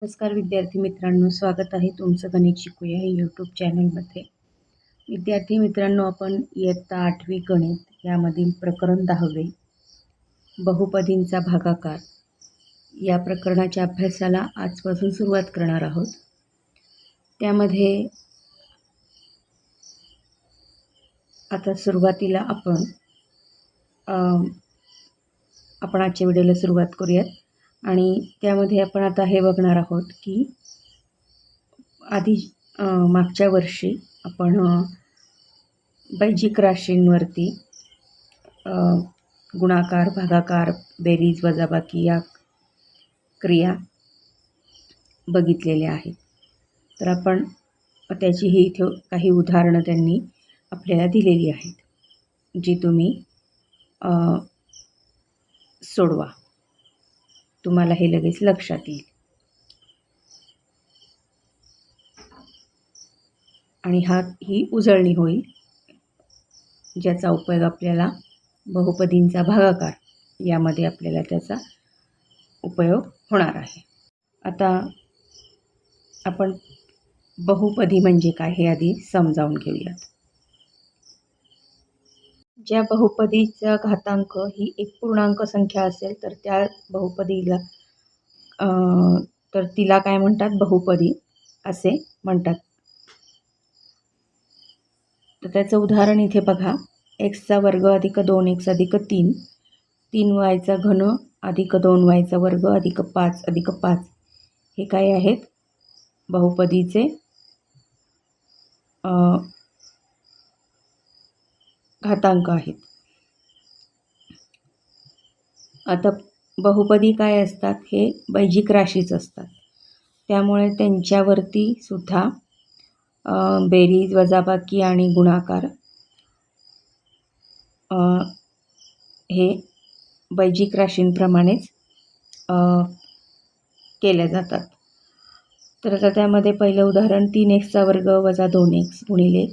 नमस्कार विद्यार्थी मित्रांनो, स्वागत आहे तुमचं गणित शिकूया या यूट्यूब चॅनलमध्ये. विद्यार्थी मित्रांनो, आपण इयत्ता 8वी गणित यामधील प्रकरण 10वे बहुपदींचा भागाकार या प्रकरणाच्या अभ्यासाला आजपासून सुरुवात करणार आहोत. त्यामध्ये आता सुरुवातीला आपण आजच्या व्हिडिओला सुरुवात करूयात. आणि त्यामध्ये आपण आता हे बघणार आहोत की आधी मागच्या वर्षी आपण बैजिक राशींवरती गुणाकार, भागाकार, बेरीज, वजाबाकी या क्रिया बघितलेल्या आहेत. तर आपण त्याचीही इथे काही उदाहरणं त्यांनी आपल्याला दिलेली आहेत, जी तुम्ही सोडवा, तुम्हाला हे लगेच लक्षात येईल. आणि ही उजळणी होईल, ज्याचा उपयोग आपल्याला बहुपदींचा भागाकार यामध्ये आपल्याला त्याचा उपयोग होणार आहे. आता आपण बहुपदी म्हणजे काय हे आधी समजावून घेऊयात. ज्या बहुपदीचा घातांक ही एक पूर्णांक संख्या असेल तर त्या बहुपदीला तर तिला काय म्हणतात, बहुपदी असे म्हणतात. तर त्याचं उदाहरण इथे बघा. एक्सचा वर्ग अधिक 2x अधिक 3, 3y घन अधिक 2y वर्ग अधिक 5 अधिक 5 हे काय आहेत, बहुपदीचे घातांक आहेत. आता बहुपदी काय असतात, हे बैजिक राशीच असतात. त्यामुळे त्यांच्यावरती सुद्धा बेरीज, वजाबाकी आणि गुणाकार हे बैजिक राशींप्रमाणेच केल्या जातात. तर आता त्यामध्ये पहिलं उदाहरण 3x वर्ग वजा 2x गुणिले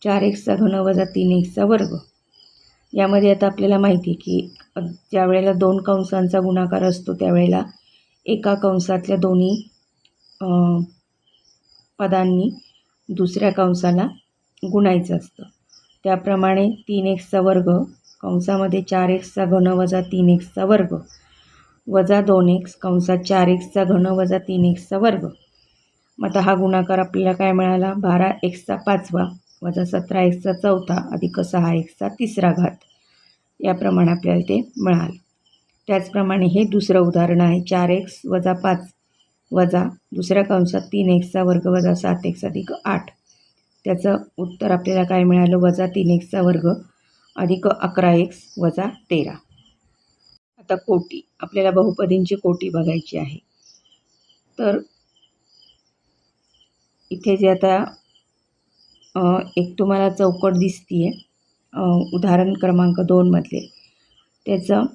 4x घन वजा 3x वर्ग. यामध्ये आता आपल्याला माहिती आहे की ज्या वेळेला 2 कंसांचा गुणाकार असतो त्यावेळेला एका कंसातल्या दोन्ही पदांनी दुसऱ्या कंसाला गुणायचं असतं. त्याप्रमाणे 3x वर्ग कंसामध्ये 4x घन वजा 3x वर्ग वजा 2x कंसात 4x घन वजा 3x वर्ग. मग आता हा गुणाकार आपल्याला काय मिळाला, 12x5 वजा 17x चौथा अधिक 6x तिसरा घात याप्रमाणे आपल्याला ते मिळालं. त्याचप्रमाणे हे दुसरं उदाहरण आहे. 4x वजा 5 वजा दुसऱ्या कंसात 3x वर्ग वजा 7x अधिक 8. त्याचं उत्तर आपल्याला काय मिळालं, वजा 3x वर्ग अधिक 11x वजा 13. आता कोटी, आपल्याला बहुपदींची कोटी बघायची आहे. तर इथे जे आता एक तुम्हाला चौकट दिसतीये उदाहरण क्रमांक 2 मधले, त्याचं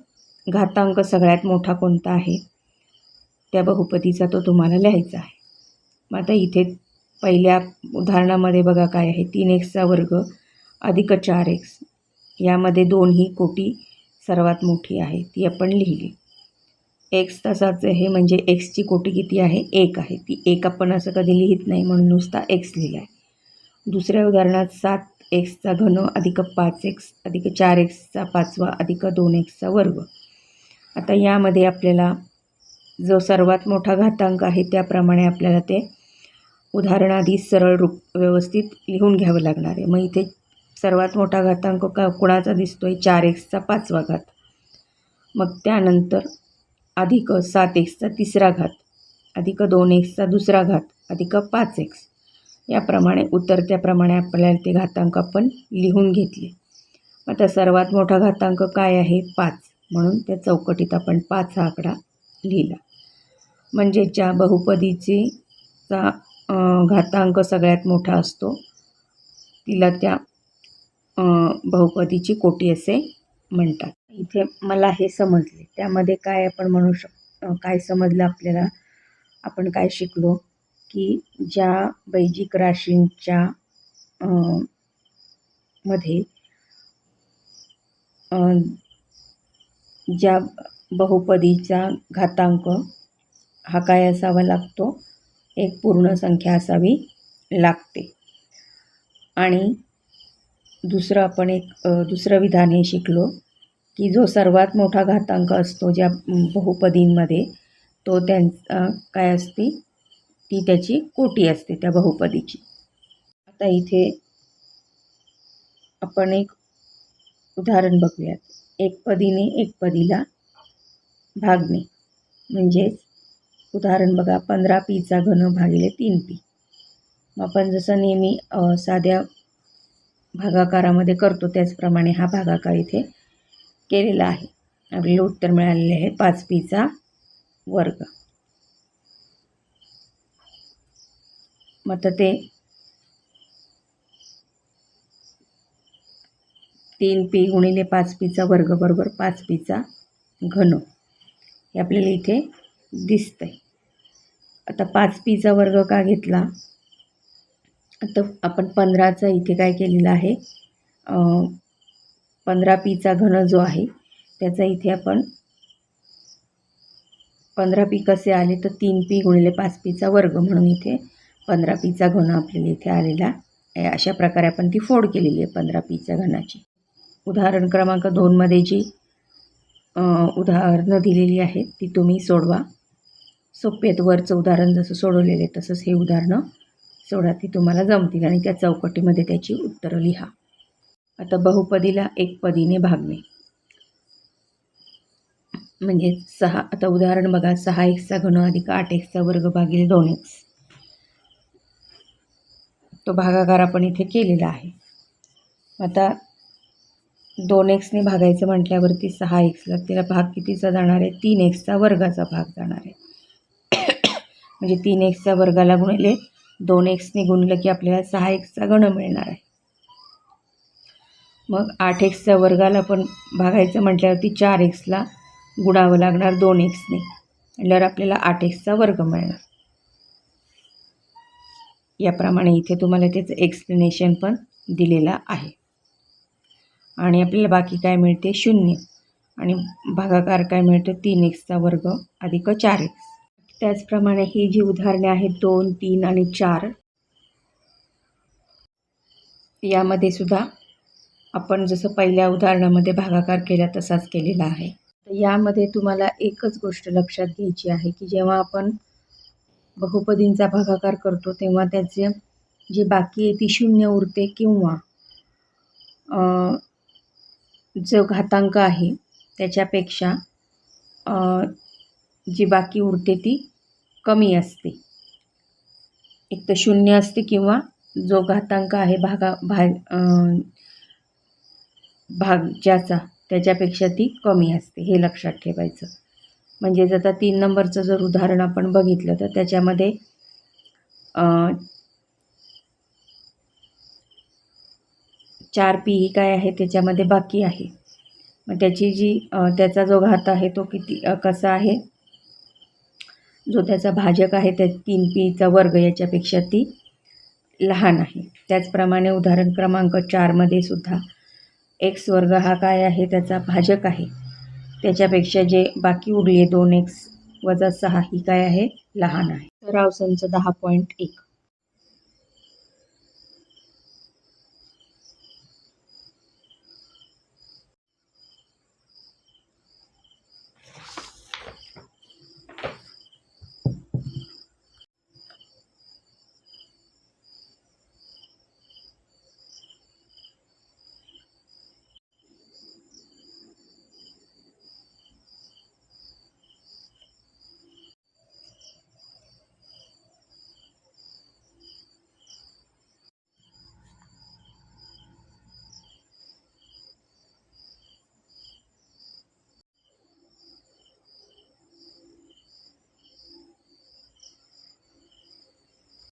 घातांक सगळ्यात मोठा कोणता आहे त्या बहुपदीचा तो तुम्हाला लिहायचा आहे. मग आता इथे पहिल्या उदाहरणामध्ये बघा काय आहे, 3x वर्ग अधिक 4x. यामध्ये 2 ही कोटी सर्वात मोठी आहे, ती आपण लिहिली. एक्स तसाचं हे म्हणजे एक्सची कोटी किती आहे, 1 आहे. ती 1 आपण असं कधी लिहित नाही म्हणून नुसता एक्स लिहिला आहे. दुसऱ्या उदाहरणात 7x घन अधिक 5x अधिक 4x पाचवा अधिक 2x वर्ग. आता यामध्ये आपल्याला जो सर्वात मोठा घातांक आहे त्याप्रमाणे आपल्याला ते उदाहरण आधी सरळ रूप व्यवस्थित लिहून घ्यावं लागणार आहे. मग इथे सर्वात मोठा घातांक कोणाचा दिसतोय, 4x पाचवा घात. मग त्यानंतर अधिक 7x तिसरा घात अधिक 2x दुसरा घात अधिक 5x याप्रमाणे उतरत्याप्रमाणे आपल्याला ते घातांक आपण लिहून घेतले. आता सर्वात मोठा घातांक काय आहे, 5, म्हणून त्या चौकटीत आपण 5 हा आकडा लिहिला. म्हणजे ज्या बहुपदीचा घातांक सगळ्यात मोठा असतो तिला त्या बहुपदीची कोटी असे म्हणतात. इथे मला हे समजले, त्यामध्ये काय आपण म्हणू शकतो, काय समजलं आपल्याला, आपण काय शिकलो की ज्या बैजिक राशींच्या मध्ये ज्या बहुपदीचा घातांक हा काय असावा लागतो, एक पूर्ण संख्या असावी लागते. आणि दुसरं आपण दुसरं विधान हे शिकलो की जो सर्वात मोठा घातांक असतो ज्या बहुपदींमध्ये तो काय असते, ती त्याची कोटी असते त्या बहुपदीची. आता इथे आपण एक उदाहरण बघूयात. एकपदीने एकपदीला भागणे. म्हणजेच उदाहरण बघा, 15p घन भागिले 3p. आपण जसं नेहमी साध्या भागाकारामध्ये करतो त्याचप्रमाणे हा भागाकार इथे केलेला आहे. आपल्याला उत्तर मिळालेले आहे 5p वर्ग. मग ते 3p गुणिले 5p वर्ग बरोबर 5p घन हे आपल्याला इथे दिसतंय. आता 5p वर्ग का घेतला, आता आपण 15चा इथे काय केलेलं आहे, 15p घन जो आहे त्याचा इथे आपण 15p कसे आले तर 3p गुणिले 5p वर्ग म्हणून इथे 15p घन आपल्याला इथे आलेला आहे. अशा प्रकारे आपण ती फोड केलेली आहे 15p घनाची. उदाहरण क्रमांक 2मध्ये जी उदाहरणं दिलेली आहेत ती तुम्ही सोडवा. सोपे आहेत. वरचं उदाहरण जसं सोडवलेलं आहे तसंच हे उदाहरणं सोडा, ती तुम्हाला जमतील आणि त्या चौकटीमध्ये त्याची उत्तरं लिहा. आता बहुपदीला एकपदीने भागणे म्हणजे 6. आता उदाहरण बघा, 6x घन अधिक 8x वर्ग भागिले 2x. तो भागाकार आपण इथे केलेला आहे. आता 2xने भागायचं म्हटल्यावरती 6xला त्याला भाग कितीचा जाणार आहे, 3x वर्गाचा भाग जाणार आहे. म्हणजे 3x वर्गाला गुणिले 2xने गुणलं की आपल्याला 6x घन मिळणार आहे. मग 8x वर्गाला पण भागायचं म्हटल्यावरती 4xला गुणावं लागणार 2xने, म्हटल्यावर आपल्याला 8x वर्ग मिळणार. याप्रमाणे इथे तुम्हाला त्याचं एक्सप्लेनेशन पण दिलेलं आहे. आणि आपल्याला बाकी काय मिळते, 0 आणि भागाकार काय मिळतं, 3x वर्ग अधिक 4x. त्याचप्रमाणे ही जी उदाहरणे आहेत 2, 3 आणि 4 यामध्ये सुद्धा आपण जसं पहिल्या उदाहरणामध्ये भागाकार केला तसाच केलेला आहे. तर यामध्ये तुम्हाला एकच गोष्ट लक्षात घ्यायची आहे की जेव्हा आपण बहुपदींचा भागाकार करतो तेव्हा त्याचे जे बाकी आहे ती 0 उरते किंवा जो घातांक आहे त्याच्यापेक्षा जी बाकी उरते ती कमी असते. एक तर 0 असते किंवा जो घातांक आहे भाग ज्याचा त्याच्यापेक्षा ती कमी असते, हे लक्षात ठेवायचं. म्हणजेच आता 3 नंबरचं जर उदाहरण आपण बघितलं तर त्याच्यामध्ये 4p ही काय आहे त्याच्यामध्ये बाकी आहे. मग त्याची त्याचा जो घात आहे तो कसा आहे, जो त्याचा भाजक आहे त्या 3p वर्ग याच्यापेक्षा ती लहान आहे. त्याचप्रमाणे उदाहरण क्रमांक 4मध्ये सुद्धा x वर्ग हा काय आहे, त्याचा भाजक आहे, त्याच्यापेक्षा जे बाकी उरले 2x वजा 6 ही काय आहे, लहान आहे. सराव संच 10.1.